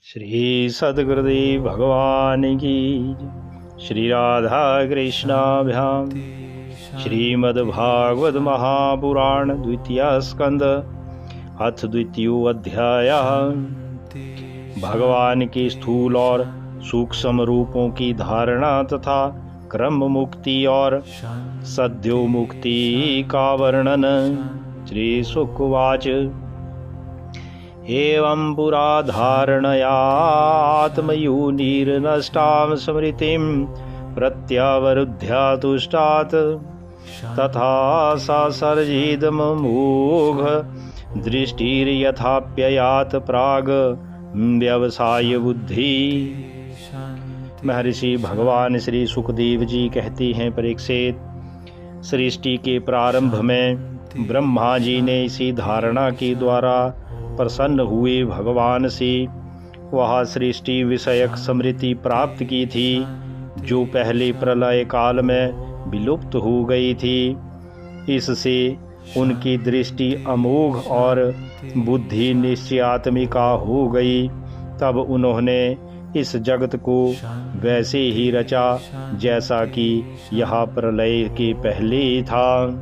श्री सद्गुरुदेव भगवान की जय। श्री राधा कृष्णाभ्याम। श्रीमद्भागवत महापुराण द्वितीय स्कंद अथ द्वितीयो अध्याय। भगवान के स्थूल और सूक्ष्म रूपों की धारणा तथा क्रम मुक्ति और सद्यो मुक्ति का वर्णन। श्री शुक उवाच एवं पुरा धारणयात्मयोनिर्नष्टां स्मृतिं प्रत्यावरुध्य तुष्टात् तथा ससर्जिदमोघ दृष्टिर्यथाप्ययात् प्राग व्यवसाय बुद्धि। महर्षि भगवान श्री सुखदेव जी कहते हैं, परीक्षित, सृष्टि के प्रारंभ में ब्रह्मा जी ने इसी धारणा के द्वारा प्रसन्न हुए भगवान से वह सृष्टि विषयक स्मृति प्राप्त की थी जो पहले प्रलय काल में विलुप्त हो गई थी। इससे उनकी दृष्टि अमोघ और बुद्धि निश्चयात्मिका हो गई। तब उन्होंने इस जगत को वैसे ही रचा जैसा कि यह प्रलय के पहले था।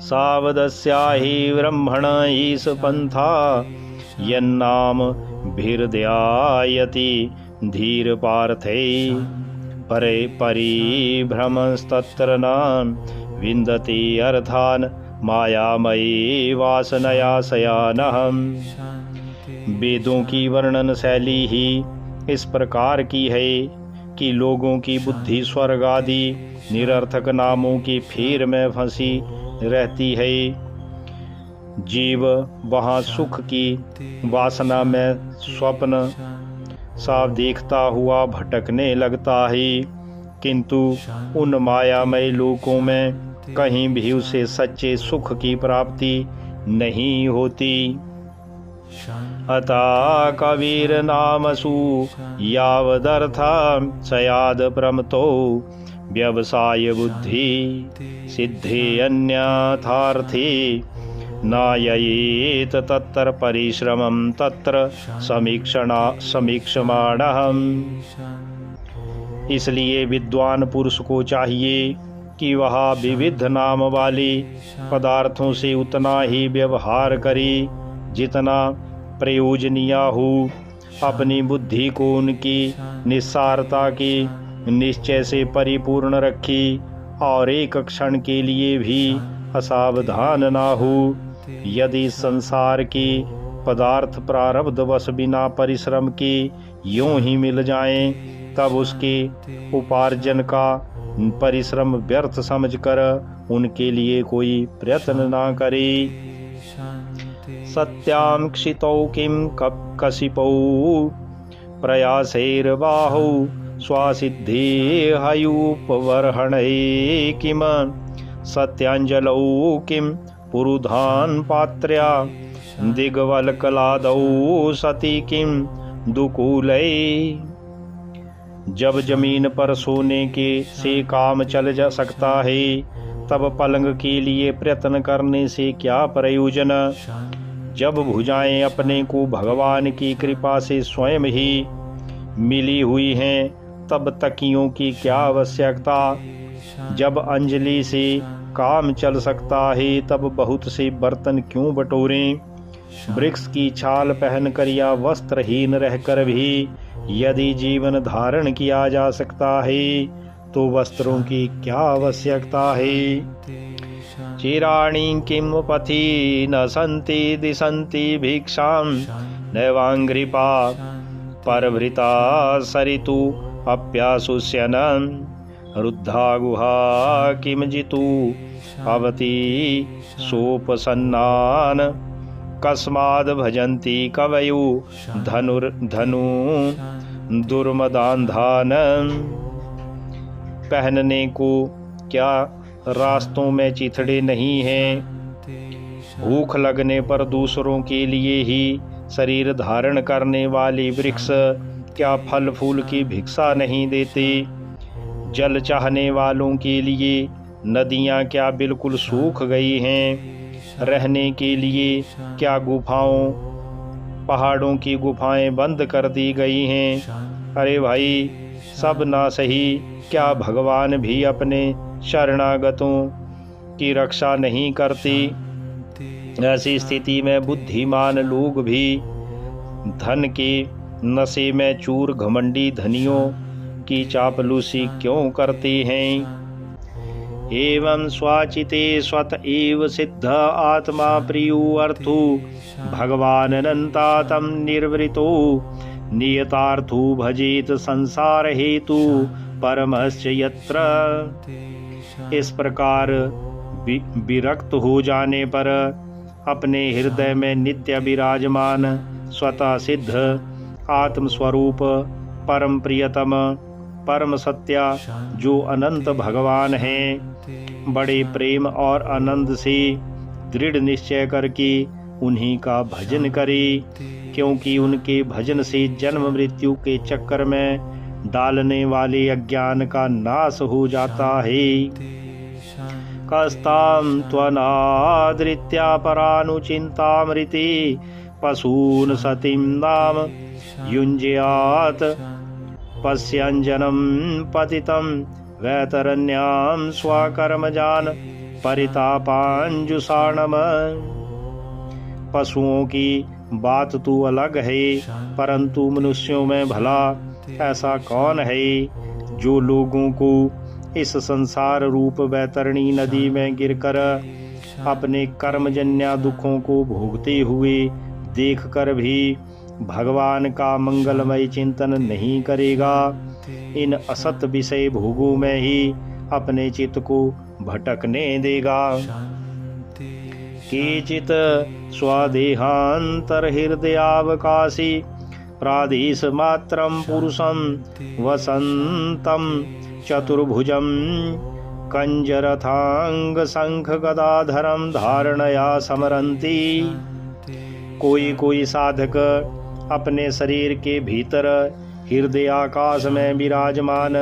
सावदस्या हि ब्रह्मण ईश पंथा यन्नाम भीर्ध्यायति धीर पार्थे परे परिभ्रमस्तत्र न विन्दति अर्थान मायामयी वासनया शयानहम्। वेदों की वर्णन शैली ही इस प्रकार की है कि लोगों की बुद्धि स्वर्ग आदि निरर्थक नामों की फेर में फंसी रहती है। जीव वहाँ सुख की वासना में स्वप्न साफ देखता हुआ भटकने लगता है, किंतु उन मायामय लोकों में कहीं भी उसे सच्चे सुख की प्राप्ति नहीं होती। अता कबीर नामसु यावदर्था सयाद प्रमतो व्यवसाय बुद्धि सिद्धि अन्यथार्थी नाययेत तत्र परिश्रमं तत्र समीक्षमाणहम्। इसलिए विद्वान पुरुष को चाहिए कि वह विविध नाम वाले पदार्थों से उतना ही व्यवहार करे जितना प्रयोजनीय हो। अपनी बुद्धि को उनकी निस्सारता के निश्चय से परिपूर्ण रखी और एक क्षण के लिए भी असावधान ना हो। यदि संसार के पदार्थ प्रारब्धवश बिना परिश्रम के यूं ही मिल जाएं, तब उसके उपार्जन का परिश्रम व्यर्थ समझकर उनके लिए कोई प्रयत्न ना करे। सत्यां क्षितौ किं कशिपौ प्रयासैर्बाहौ स्वासिद्धि हयूपवर्हणे किम सत्यांजलौ किं पुरुधान पात्र्या दिग्वल्कलादौ सती किं दुकूलै। जब जमीन पर सोने के से काम चल जा सकता है, तब पलंग के लिए प्रयत्न करने से क्या प्रयोजन। जब भुजाएं अपने को भगवान की कृपा से स्वयं ही मिली हुई हैं, तब तकियों की क्या आवश्यकता। जब अंजलि से काम चल सकता है, तब बहुत से बर्तन क्यों बटोरें। वृक्ष की छाल पहनकर या वस्त्रहीन रहकर भी यदि जीवन धारण किया जा सकता है, तो वस्त्रों की क्या आवश्यकता है। चिराणि किम पथि न सन्ति दिशन्ति भिक्षां नैवांघ्रिपा परभृता सरितु अप्यासुष्यन रुद्धा गुहा किम जितु अवति सोपसन्नान कस्माद् भजन्ति कवयो धनु दुर्मदान्धान। पहनने को क्या रास्तों में चिथड़े नहीं हैं। भूख लगने पर दूसरों के लिए ही शरीर धारण करने वाले वृक्ष क्या फल फूल की भिक्षा नहीं देते। जल चाहने वालों के लिए नदियाँ क्या बिल्कुल सूख गई हैं। रहने के लिए क्या गुफाओं पहाड़ों की गुफाएं बंद कर दी गई हैं। अरे भाई, सब ना सही, क्या भगवान भी अपने शरणागतों की रक्षा नहीं करती? ऐसी स्थिति में बुद्धिमान लोग भी धन के नशे में चूर घमंडी धनियों की चापलूसी क्यों करते हैं? एवं स्वाचिते स्वत एव सिद्ध आत्मा प्रियो अर्थो भगवान अनंता तम निर्वृतो नियतार्थो भजेत संसार हेतु परमश्च यत्र। इस प्रकार विरक्त हो जाने पर अपने हृदय में नित्य विराजमान स्वतः सिद्ध आत्मस्वरूप परम प्रियतम परम सत्या जो अनंत भगवान हैं, बड़े प्रेम और आनंद से दृढ़ निश्चय करके उन्हीं का भजन करे, क्योंकि उनके भजन से जन्म मृत्यु के चक्कर में डालने वाले अज्ञान का नाश हो जाता है। कस्ताम त्वनादृत्या परानुचिंतामृते पशून सतीं नाम युञ्ज्यात् पश्यञ्जनं पतितं वैतरण्यां स्वकर्मजान परितापांजुषाणम। पशुओं की बात तो अलग है, परंतु मनुष्यों में भला ऐसा कौन है जो लोगों को इस संसार रूप वैतरणी नदी में गिरकर अपने कर्मजन्य दुखों को भोगते हुए देखकर भी भगवान का मंगलमय चिंतन नहीं करेगा। इन असत विषय भोगों में ही अपने चित्त को भटकने देगा। केचित स्वदेहांतर हृदयावकाशी प्रादेश मात्रम पुरुषम वसंतम चतुर्भुजम कंजरथांग शंख गदाधरम धारणया समरंती। कोई साधक अपने शरीर के भीतर हृदय आकाश में विराजमान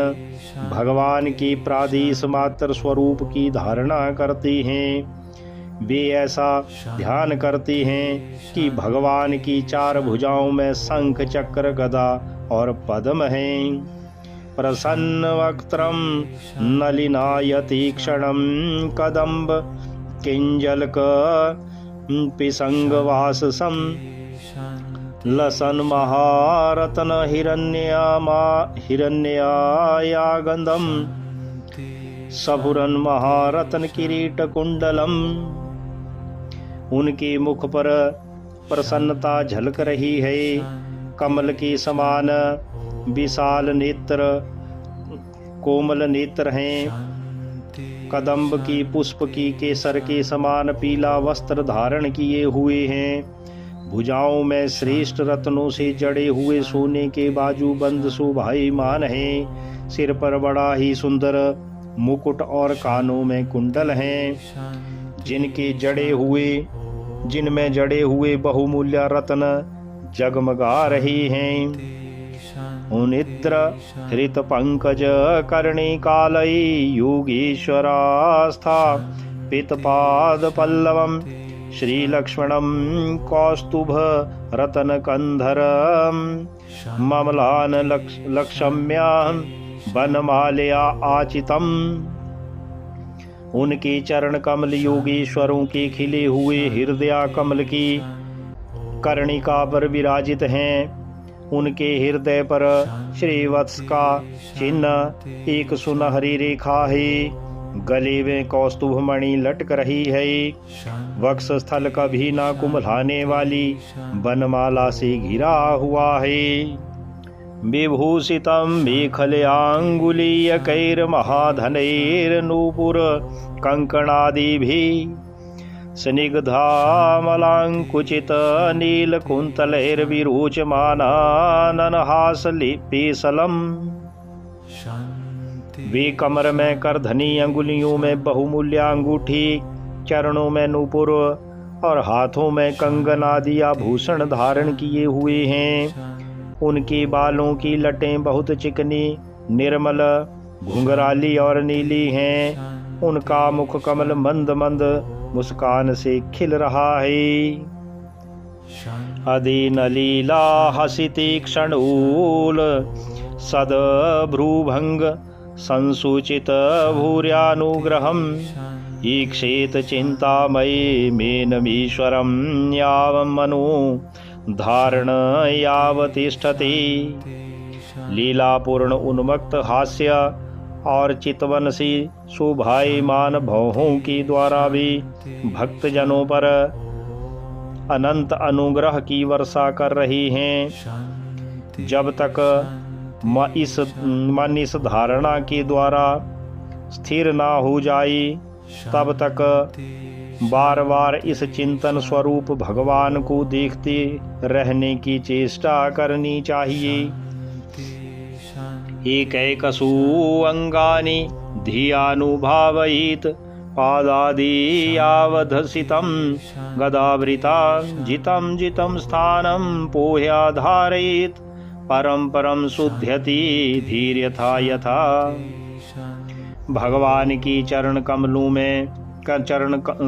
भगवान की प्रादेश मात्र स्वरूप की धारणा करते हैं। वे ऐसा ध्यान करते हैं कि भगवान की चार भुजाओं में शंख चक्र गदा और पद्म हैं। प्रसन्न वक्त्रम नलिनायति क्षणम कदम्ब किंजलक पिसंगवाससम लसन महारत्न हिरण्यायागंधम सफुरन महारत्न किरीट कुंडलम। उनके मुख पर प्रसन्नता झलक रही है। कमल के समान विशाल नेत्र, कोमल नेत्र हैं। कदम्ब की पुष्प की केसर के समान पीला वस्त्र धारण किए हुए हैं। भुजाओं में श्रेष्ठ रत्नों से जड़े हुए सोने के बाजूबंद शोभायमान हैं। सिर पर बड़ा ही सुंदर मुकुट और कानों में कुंडल हैं। जिनमें जड़े हुए बहुमूल्य रत्न जगमगा रहे हैं। उनिद्र हृत पंकज कर्णिकालयी योगीश्वरास्था पितपाद पल्लवम श्रीलक्ष्मणं कौस्तुभ रतनकंधरम ममलान लक्ष्म्यां वनमालया आचितम। उनके चरण कमल योगीश्वरों के खिले हुए हृदय कमल की कर्णिका पर विराजित हैं। उनके हृदय पर श्रीवत्स का चिन्ह एक सुनहरी रेखा है। गले में कौस्तुभ मणि लटक रही है। वक्ष स्थल कभी ना कुम्भलाने वाली बनमाला से घिरा हुआ है। विभूषितम मेखलयांगुलीयकैर्महाधनैर्नूपुर कंकणादिभिः स्निग्धामलांकुचित नीलकुंतलैर्विरोचमानाननहासपेशलम्। वे कमर में करधनी, अंगुलियों में बहुमूल्य अंगूठी, चरणों में नूपुर और हाथों में कंगन आदि आभूषण धारण किए हुए हैं। उनके बालों की लटें बहुत चिकनी, निर्मल, घुंघराली और नीली हैं। उनका मुख कमल मंद मंद मुस्कान से खिल रहा है। अदीन लीला हसिति क्षणूल सद्भ्रूभंग संसूचित भूर्यानुग्रहम् ईक्षेत चिंतामयी मेनमीश्वरं यावन्मनु धारण यावतिष्ठति। लीलापूर्ण उन्मक्त हास्य और चितवन सी शोभायमान भौहों की द्वारा भी भक्तजनों पर अनंत अनुग्रह की वर्षा कर रही हैं। जब तक मन इस धारणा के द्वारा स्थिर ना हो जाए तब तक बार बार इस चिंतन स्वरूप भगवान को देखते रहने की चेष्टा करनी चाहिए। एकैकसु अंगानि धियानुभावयित पादादि यावदसितं गदावृता जितं जितं स्थानं पोह्या धारयेत परम परम शुद्ध्यति धीर यथा यथा। भगवान की चरण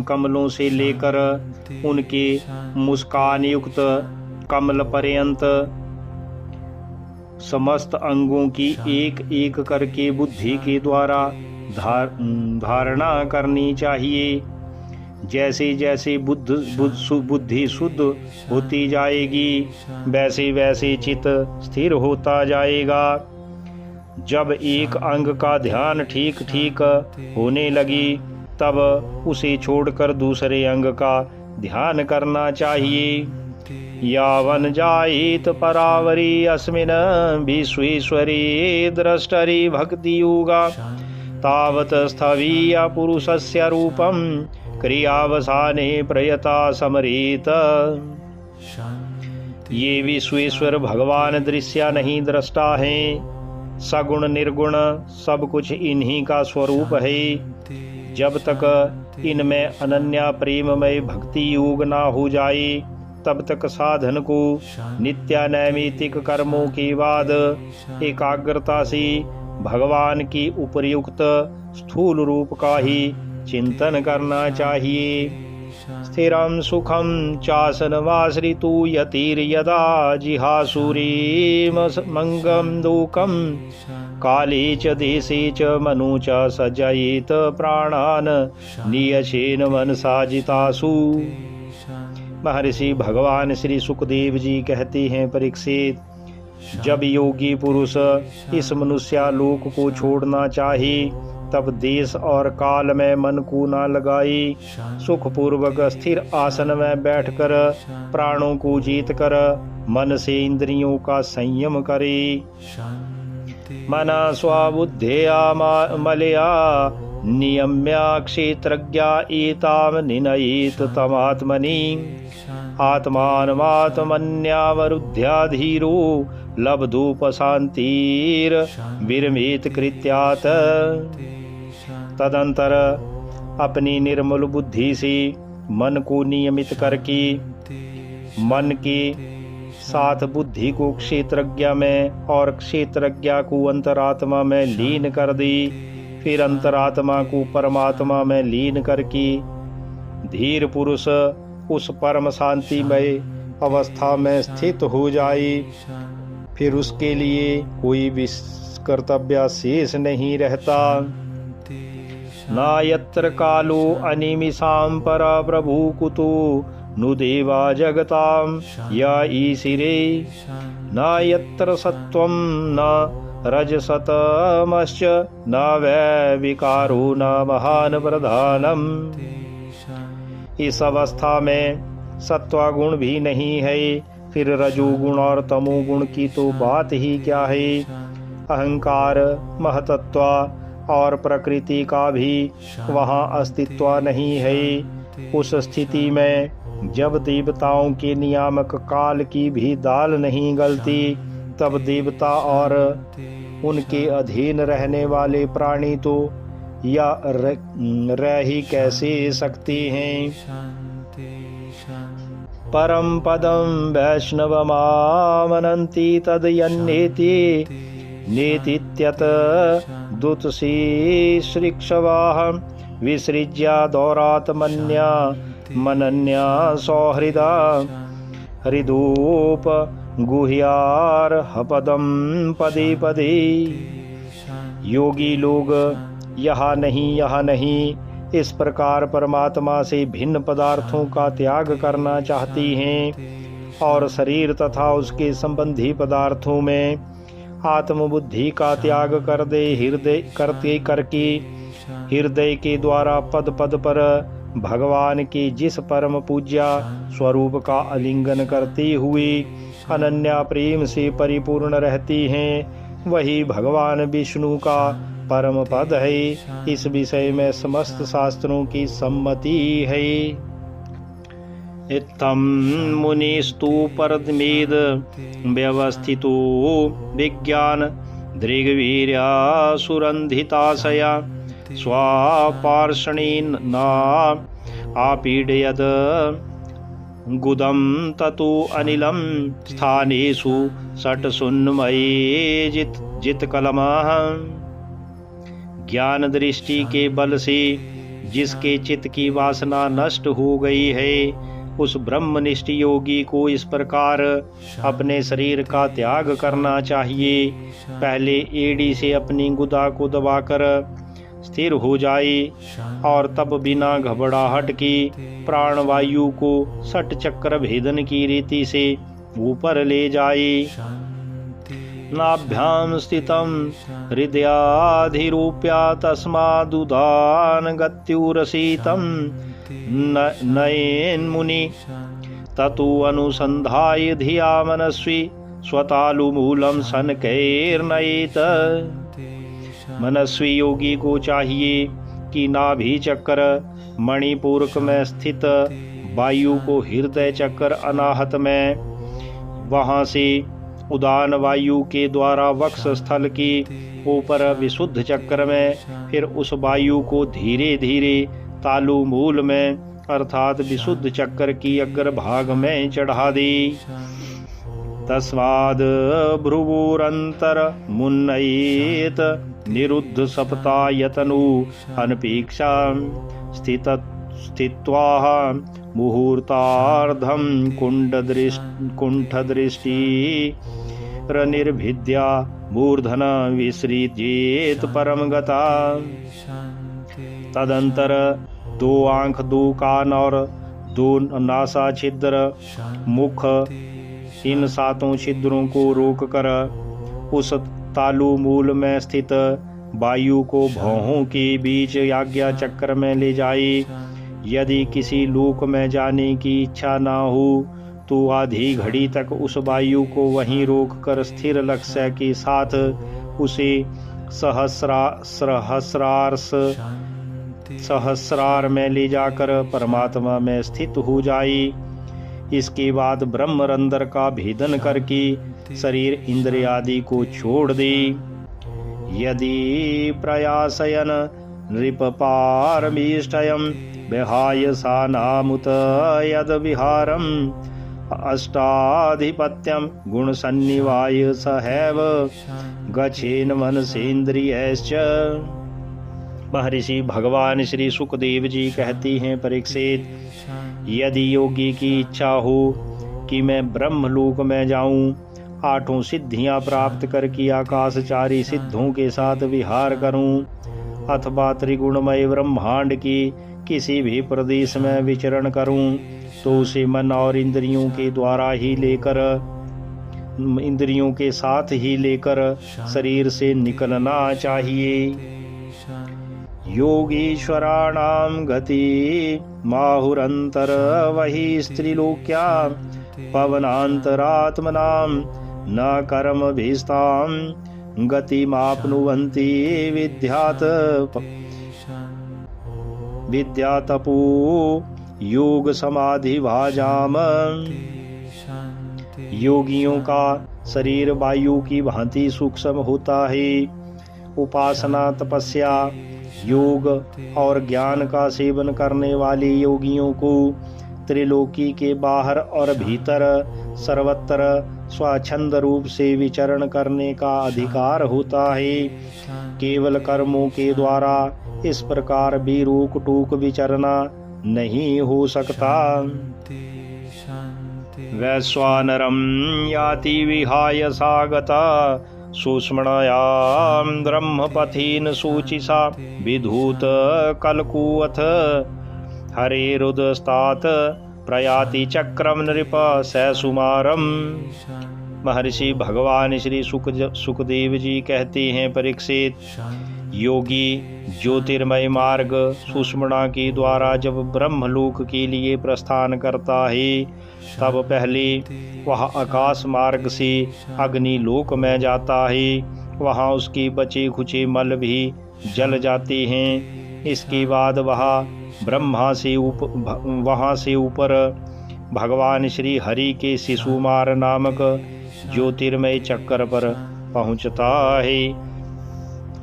कमलों से लेकर उनके मुस्कान युक्त कमल पर्यंत समस्त अंगों की एक एक करके बुद्धि के द्वारा धारणा करनी चाहिए। जैसे जैसे बुद्धि शुद्ध होती जाएगी वैसे वैसे चित्त स्थिर होता जाएगा। जब एक अंग का ध्यान ठीक ठीक होने लगी तब उसे छोड़कर दूसरे अंग का ध्यान करना चाहिए। यावन जायेत परावरी अस्मिन् विश्वेश्वरी द्रष्टरि भक्ति योगा तावत् स्थवीय पुरुषस्य रूपं क्रियावसाने प्रयता समरेत। ये विश्वेश्वर भगवान दृश्य नहीं दृष्टा है। सगुण निर्गुण सब कुछ इन्हीं का स्वरूप है। जब तक इनमें अनन्या प्रेममय भक्ति योग ना हो जाए तब तक साधन को नित्यानैमित्तिक कर्मों के बाद एकाग्रता से भगवान की उपर्युक्त स्थूल रूप का ही चिंतन करना चाहिए। स्थिरं सुखं चासनमाश्रितो यतिर्यदा जिहासुरीमंगं लोकं काले च देशे च मनु च सजयेत प्राणान् नियचेन मनसा जितासु। महर्षि भगवान श्री सुखदेव जी कहते हैं, परीक्षित, जब योगी पुरुष इस मनुष्यालोक को छोड़ना चाहे तब देश और काल में मन को न लगाए, सुखपूर्वक स्थिर आसन में बैठकर प्राणों को जीत कर मन से इंद्रियों का संयम करे। मना स्वबुद्धया मलया नियम्या क्षेत्रज्ञा एताम निनयेत तमात्मनि आत्मानमात्मन्यावरुद्ध्या धीरो लब्धोपशांतिर विरमेत कृत्यात्। तदंतर अपनी निर्मल बुद्धि से मन को नियमित करके मन के साथ बुद्धि को क्षेत्रज्ञ में और क्षेत्रज्ञ को अंतरात्मा में लीन कर दी। फिर अंतरात्मा को परमात्मा में लीन करके धीर पुरुष उस परम शांतिमय अवस्था में स्थित हो जाए। फिर उसके लिए कोई भी कर्तव्य शेष नहीं रहता। ना यत्र कालो अनिमिषां परा प्रभु कुतो नु देवा जगतां या ईशिरे न यत्र सत्वं न रजसतमश्च न वै विकारो न महान प्रधानम। इस अवस्था में सत्वगुण भी नहीं है, फिर रजोगुण और तमोगुण की तो बात ही क्या है। अहंकार, महतत्व और प्रकृति का भी वहाँ अस्तित्व नहीं है। उस स्थिति में जब देवताओं के नियामक काल की भी दाल नहीं गलती, तब देवता और उनके अधीन रहने वाले प्राणी तो या रह ही कैसे सकते हैं। परम पदम वैष्णवमामनन्ति तदयन्नेति नेतित्यत दुतसी श्रीक्षवाह विसृज्या दौरात्मन्या मनन्या सौहृदा हृदोप गुह्यार हपदम पदे पदे। योगी लोग यहाँ नहीं इस प्रकार परमात्मा से भिन्न पदार्थों का त्याग करना चाहती हैं और शरीर तथा उसके संबंधी पदार्थों में आत्मबुद्धि का त्याग कर दे करके हृदय के द्वारा पद पद पर भगवान के जिस परम पूज्या स्वरूप का आलिंगन करते हुए अनन्या प्रेम से परिपूर्ण रहती हैं, वही भगवान विष्णु का परम पद है। इस विषय में समस्त शास्त्रों की सम्मति है। इत्थं मुनिस्तु परमेद व्यवस्थितो विज्ञान दृग्वीर्या सुरन्धिताशया स्वापार्षणेन न आपीडयत् गुदं ततो अनिलं स्थानेषु षट्सुन्मये जितकलमः। ज्ञान दृष्टि के बल से जिसके चित्त की वासना नष्ट हो गई है, उस ब्रह्मनिष्ठ योगी को इस प्रकार अपने शरीर का त्याग करना चाहिए। पहले एड़ी से अपनी गुदा को दबाकर स्थिर हो जाए और तब बिना घबराहट के प्राणवायु को षट चक्र भेदन की रीति से ऊपर ले जाए। नाभ्याम स्थितम हृदयाधिरूप्या तस्मादुदान गत्युरसीतम नयेन्मुनि ततो अनुसंधाय धिया मनस्वी स्वतालुमूलम सनकैर्नयेत। मनस्वी योगी को चाहिए कि नाभि चक्र मणिपूरक में स्थित वायु को हृदय चक्र अनाहत में, वहां से उदान वायु के द्वारा वक्ष स्थल की ऊपर विशुद्ध चक्र में, फिर उस वायु को धीरे धीरे तालु मूल में अर्थात विशुद्ध चक्र की अग्रभाग में चढ़ा दे। तस्माद् भ्रुवोरंतर मुन्नयेत निरुद्ध सप्तायतनु अनपेक्षा स्थित्वा मुहूर्तार्धं कुंठदृष्टि निर्भिद्या मूर्धन विसृजेत परम गता। तदंतर 2 आंख 2 कान और 2 नासा छिद्र मुख, इन 7 छिद्रों को रोककर उस तालु मूल में स्थित वायु को भौहों के बीच आज्ञा चक्र में ले जाए। यदि किसी लोक में जाने की इच्छा ना हो तो आधी घड़ी तक उस वायु को वहीं रोककर स्थिर लक्ष्य के साथ उसे सहस्रार में ले जाकर परमात्मा में स्थित हो जाए। इसके बाद ब्रह्मरंध्र का भेदन करके शरीर इंद्रियादि को छोड़ दे। यदि प्रयासयन नृपपारमीष्टयं विहाय सानामुत यद विहारम अष्टाधिपत्यम गुण सन्निवाय सहैव गच्छेन मनसेन्द्रियश्च। महर्षि भगवान श्री सुखदेव जी कहती हैं, परीक्षित, यदि योगी की इच्छा हो कि मैं ब्रह्मलोक में जाऊं, 8 सिद्धियां प्राप्त करके आकाशचारी सिद्धों के साथ विहार करूं, अथवा त्रिगुणमय ब्रह्मांड की किसी भी प्रदेश में विचरण करूं, तो उसे मन और इंद्रियों के साथ ही लेकर शरीर से निकलना चाहिए। योगीश्वराणां गति माहुरंतर वही स्त्रीलोक्या पवनांतरात्मनां न कर्म भीस्तां गतिमाप्नुवन्ति विद्यातपो योग समाधि भाजाम। योगियों का शरीर वायु की भांति सूक्ष्म होता है। उपासना, तपस्या, योग और ज्ञान का सेवन करने वाले योगियों को त्रिलोकी के बाहर और भीतर सर्वत्र स्वच्छंद रूप से विचरण करने का अधिकार होता है। केवल कर्मों के द्वारा इस प्रकार भी रोक टोक विचरना नहीं हो सकता। वैश्वानरं याति विहाय सागता सुष्मणायां ब्रह्मपथीन शुचिषा विधूत कलकुवथ हरेरुदस्तात् प्रयाति चक्रम नृप सैसुमारम। महर्षि भगवान श्री सुखदेव जी कहते हैं, परीक्षित, योगी ज्योतिर्मय मार्ग सुषुम्ना के द्वारा जब ब्रह्मलोक के लिए प्रस्थान करता है, तब पहले वह आकाश मार्ग से अग्निलोक में जाता है। वहाँ उसके बचे खुचे मल भी जल जाते हैं। इसके बाद वहाँ से ऊपर भगवान श्री हरि के शिशुमार नामक ज्योतिर्मय चक्र पर पहुँचता है।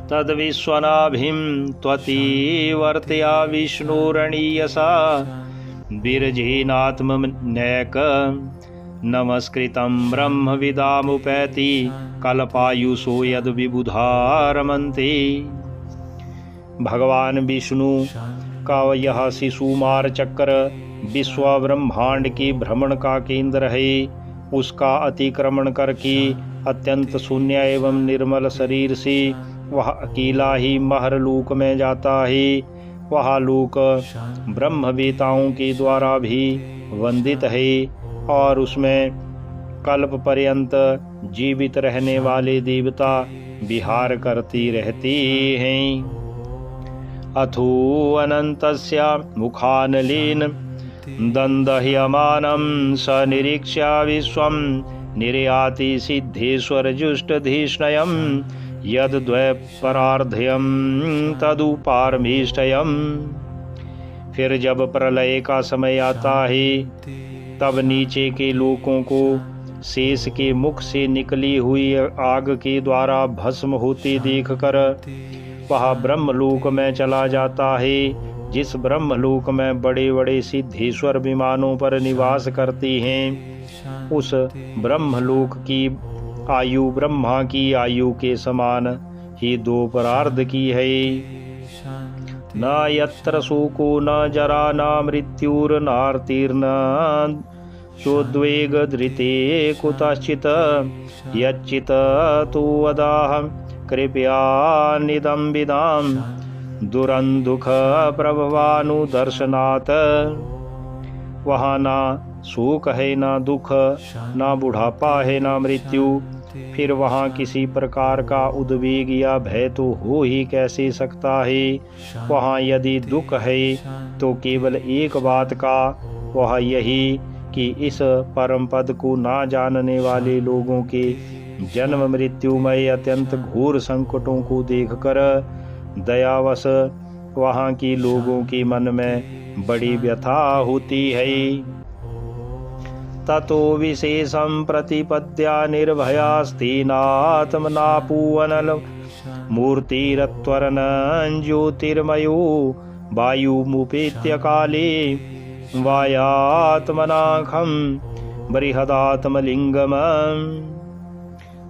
तद विश्वनाभिं त्वतिवर्तया विष्णुरणीयसा बिरजेनात्मनैक नमस्कृतं ब्रह्मविदामुपैति कल्पायुषो यद विबुधारमन्ते। भगवान विष्णु का यह शिशुमार चक्र विश्व ब्रह्मांड के भ्रमण का केंद्र है। उसका अतिक्रमण करके अत्यंत शून्य एवं निर्मल शरीर से वह अकेला ही महरलोक में जाता है। वह लोक ब्रह्मवेताओं के द्वारा भी वंदित है और उसमें कल्प पर्यंत जीवित रहने वाले देवता विहार करती रहते हैं। अथो अनन्तस्य मुखानलेन दन्दह्यमानं स निरीक्ष्य विश्वं निर्याति सिद्धेश्वर जुष्टधीष्णयं यद्द्वैपरार्ध्यं तदुपारमेष्टयम्। फिर जब प्रलय का समय आता है, तब नीचे के लोकों को शेष के मुख से निकली हुई आग के द्वारा भस्म होते देखकर वह ब्रह्मलोक में चला जाता है। जिस ब्रह्मलोक में बड़े बड़े सिद्धेश्वर विमानों पर निवास करते हैं, उस ब्रह्मलोक की आयु ब्रह्मा की आयु के समान ही दो परार्ध की है। न यत्र शोको न जरा न मृत्युर्नार्तिर्न चोद्वेग धृते कुतश्चित् यच्चित् तु वदाह कृपया निदम्बिदां दुरंदुख प्रभवानुदर्शनात्। वहाँ ना शोक है, ना दुख, ना बुढ़ापा है, ना मृत्यु। फिर वहाँ किसी प्रकार का उद्वेग या भय तो हो ही कैसे सकता है। वहाँ यदि दुख है तो केवल एक बात का, वह यही कि इस परम पद को ना जानने वाले लोगों के जन्म मृत्युमय अत्यंत घोर संकटों को देखकर दयावश वहाँ के लोगों के मन में बड़ी व्यथा होती है। ततो विशेषं प्रतिपद्या निर्भयास्तेनात्मनापूवनल मूर्तिरत्वरन ज्योतिर्मयो वायुमुपेत्य काले वायात्मनाखं बृहदात्मलिंगम।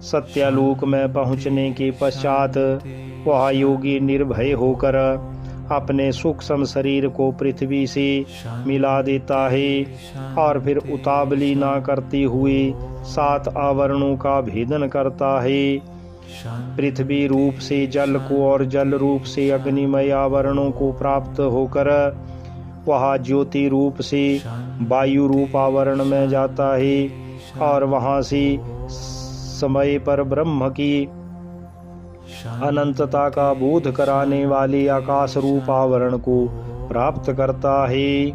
सत्यलोक में पहुँचने के पश्चात वह योगी निर्भय होकर अपने सूक्ष्म शरीर को पृथ्वी से मिला देता है और फिर उतावली ना करते हुए 7 आवरणों का भेदन करता है। पृथ्वी रूप से जल को और जल रूप से अग्निमय आवरणों को प्राप्त होकर वह ज्योति रूप से वायु रूप आवरण में जाता है और वहाँ से समय पर ब्रह्म की अनंतता का बोध कराने वाले आकाश रूप आवरण को प्राप्त करता है।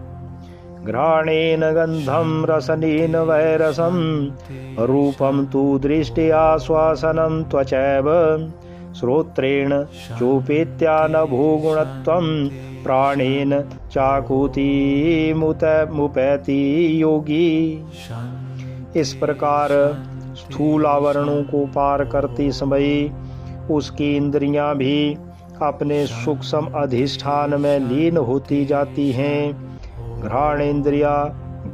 घ्राणेन गंधम रसनेन वैरसम रूपम तु दृष्टिया श्वासनं त्वचैव श्रोत्रेण चोपेत्या नभो गुणत्वं प्राणेन चाकुति मुपैति योगी। इस प्रकार स्थूल आवरणों को पार करते समय उसकी इंद्रियां भी अपने सूक्ष्म अधिष्ठान में लीन होती जाती हैं। घ्राण इंद्रिया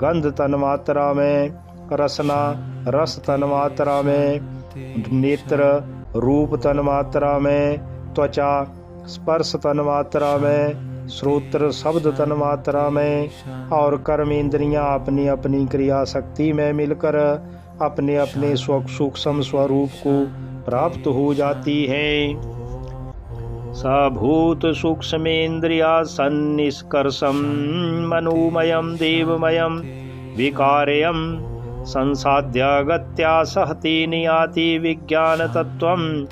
गंध तन्मात्रा में, रसना रस तन्मात्रा में, नेत्र रूप तन्मात्रा में, त्वचा स्पर्श तन्मात्रा में, श्रोत्र शब्द तन्मात्रा में और कर्म इंद्रियां अपनी अपनी क्रिया शक्ति में मिलकर अपने अपने सूक्ष्म स्वरूप को प्राप्त हो जाती है। सभूत सूक्ष्मेन्द्रिया सन्निष्कर्षं मनोमयं देवमयं विकार्यं संसाध्य गत्या सहति नियाति विज्ञान तत्वं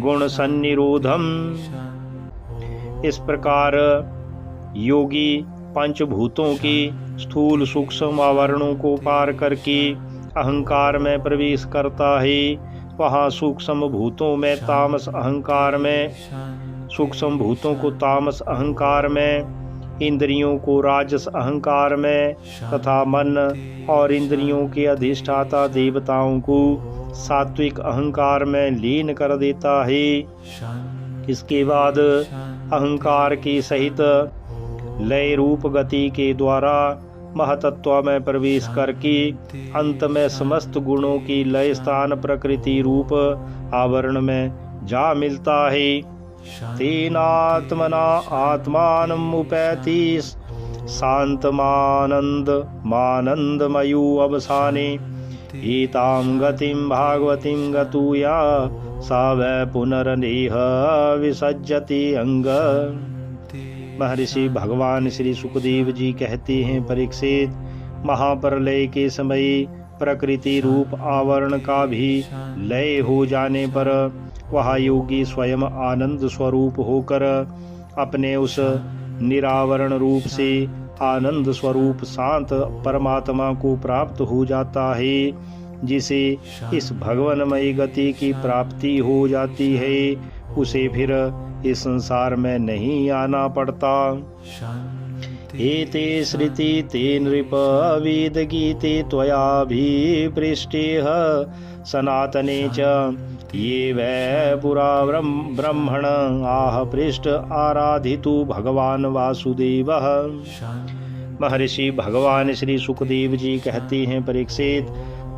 गुण सन्निरोधम। इस प्रकार योगी पंचभूतों की स्थूल सूक्ष्म आवरणों को पार करके अहंकार में प्रवेश करता है। वहाँ सूक्ष्म भूतों में तामस अहंकार में, सूक्ष्म भूतों को तामस अहंकार में, इंद्रियों को राजस अहंकार में तथा मन और इंद्रियों के अधिष्ठाता देवताओं को सात्विक अहंकार में लीन कर देता है। इसके बाद अहंकार के सहित लय रूप गति के द्वारा महतत्व में प्रवेश करके अंत में समस्त गुणों की लय स्थान प्रकृति रूप आवरण में जा मिलता है। तेनात्मना आत्मानमुपैति शान्तमानंद मानंदमयो अवसाने एतां गतिं भागवतीं गतुया सा वै पुनर्नेह विसज्जति अंग। महर्षि भगवान श्री सुखदेव जी कहते हैं, परीक्षित, महाप्रलय के समय प्रकृति रूप आवरण का भी लय हो जाने पर वह योगी स्वयं आनंद स्वरूप होकर अपने उस निरावरण रूप से आनंद स्वरूप शांत परमात्मा को प्राप्त हो जाता है, जिसे इस भगवनमयी गति की प्राप्ति हो जाती है। उसे फिर इस संसार में नहीं आना पड़ता। एते श्रुति ते नृप वेद गीते त्वयाभिपृष्टेह सनातने च ये वै पुरा ब्रह्मण आह पृष्ठ आराधितु भगवान वासुदेवः। महर्षि भगवान श्री सुखदेव जी कहते हैं, परीक्षित,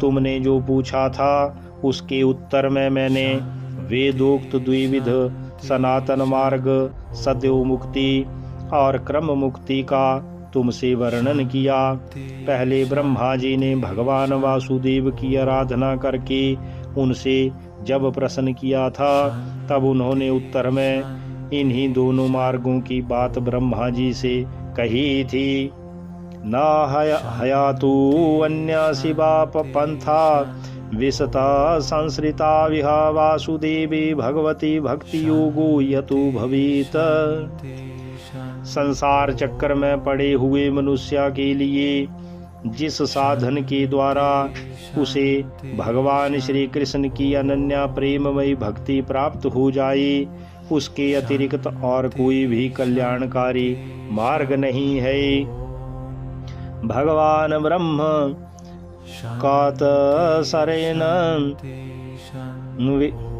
तुमने जो पूछा था उसके उत्तर में मैंने वेदोक्त द्विविध सनातन मार्ग, सदैव मुक्ति और क्रम मुक्ति का तुमसे वर्णन किया। पहले ब्रह्मा जी ने भगवान वासुदेव की आराधना करके उनसे जब प्रश्न किया था, तब उन्होंने उत्तर में इन्हीं दोनों मार्गों की बात ब्रह्मा जी से कही थी। न हयातु अन्य शिवा पंथा विशता संसृता विहा वासुदेवी भगवती भक्ति योगो यतु भवेत। संसार चक्कर में पड़े हुए मनुष्य के लिए जिस साधन के द्वारा उसे भगवान श्री कृष्ण की अनन्य प्रेममयी भक्ति प्राप्त हो जाए, उसके अतिरिक्त और कोई भी कल्याणकारी मार्ग नहीं है। भगवान ब्रह्म कात सरेन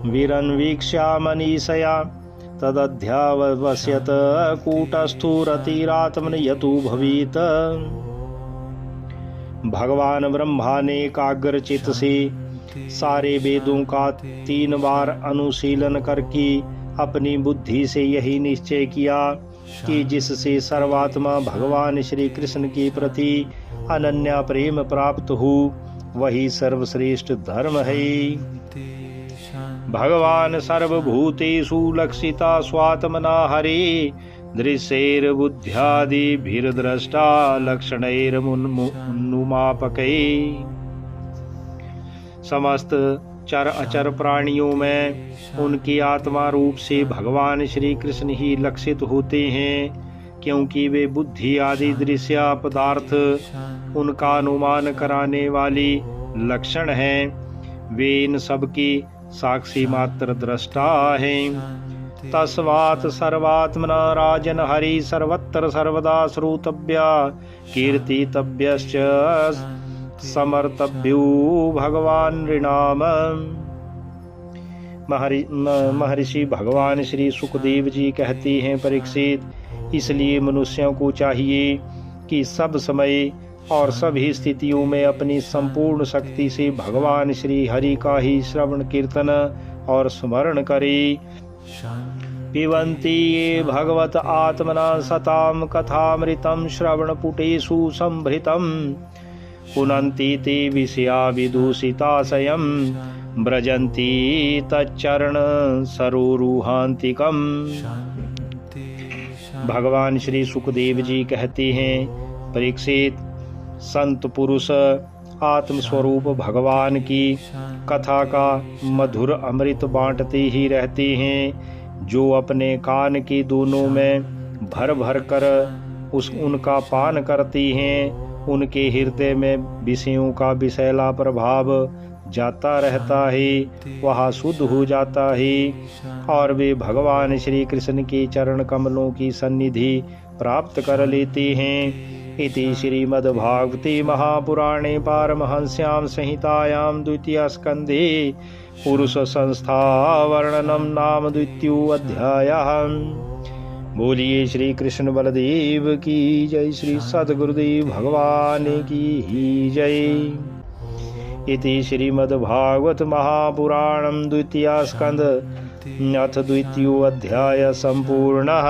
विरन्वीक्षा मनीषया तदध्यावस्यत कूटस्थुरतिरात्मन यतु भवेत। भगवान ब्रह्मा ने एकाग्रचित से सारे वेदों का 3 बार अनुशीलन करके अपनी बुद्धि से यही निश्चय किया कि जिससे सर्वात्मा भगवान श्री कृष्ण के प्रति अनन्य प्रेम प्राप्त हो, वही सर्वश्रेष्ठ धर्म है। भगवान सर्वभूतेषु लक्षिता स्वात्मना हरे दृश्यैर्बुद्ध्यादिभिर्द्रष्टा लक्षणैर्मुन्मापकै। समस्त चर अचर प्राणियों में उनकी आत्मा रूप से भगवान श्री कृष्ण ही लक्षित होते हैं, क्योंकि वे बुद्धि आदि दृश्य पदार्थ उनका अनुमान कराने वाली लक्षण हैं। वे इन सब की साक्षी मात्र दृष्टा हैं। तस्मात् सर्वात्मना राजन हरि सर्वत्र सर्वदा श्रोतव्या कीर्तितव्यश्च समर्तव्यो भगवान ऋणाम। महर्षि भगवान श्री सुखदेव जी कहते हैं, परीक्षित, इसलिए मनुष्यों को चाहिए कि सब समय और सभी स्थितियों में अपनी संपूर्ण शक्ति से भगवान श्री हरि का ही श्रवण कीर्तन और स्मरण करे। पिबन्ति ये भगवत आत्मना सतां कथामृतं श्रवणपुटेषु संभृतं पुनन्ति ते विषया विदूषिताशयं व्रजन्ति तच्चरण सरोरुहान्तिकम्। भगवान श्री सुखदेव जी कहते हैं, परीक्षित, संत पुरुष आत्म स्वरूप भगवान की कथा का मधुर अमृत बांटते ही रहते हैं। जो अपने कान के दोनों में भर भर कर उनका पान करती हैं, उनके हृदय में विषयों का विषैला प्रभाव जाता रहता है, वह शुद्ध हो जाता है और वे भगवान श्री कृष्ण के चरण कमलों की सन्निधि प्राप्त कर लेते हैं। इति श्रीमद्भागवते महापुराणे पारमहंस्यां संहितायां द्वितीय स्कंधे पुरुष संस्था वर्णनम नाम द्वितीयोऽध्यायः। बोलिए श्री कृष्ण बलदेव की जय, श्री सद्गुरुदेव भगवान की जय। इति श्रीमद्भागवत महापुराणं द्वितीय स्कंध अथ द्वितीयोऽध्याय संपूर्णः।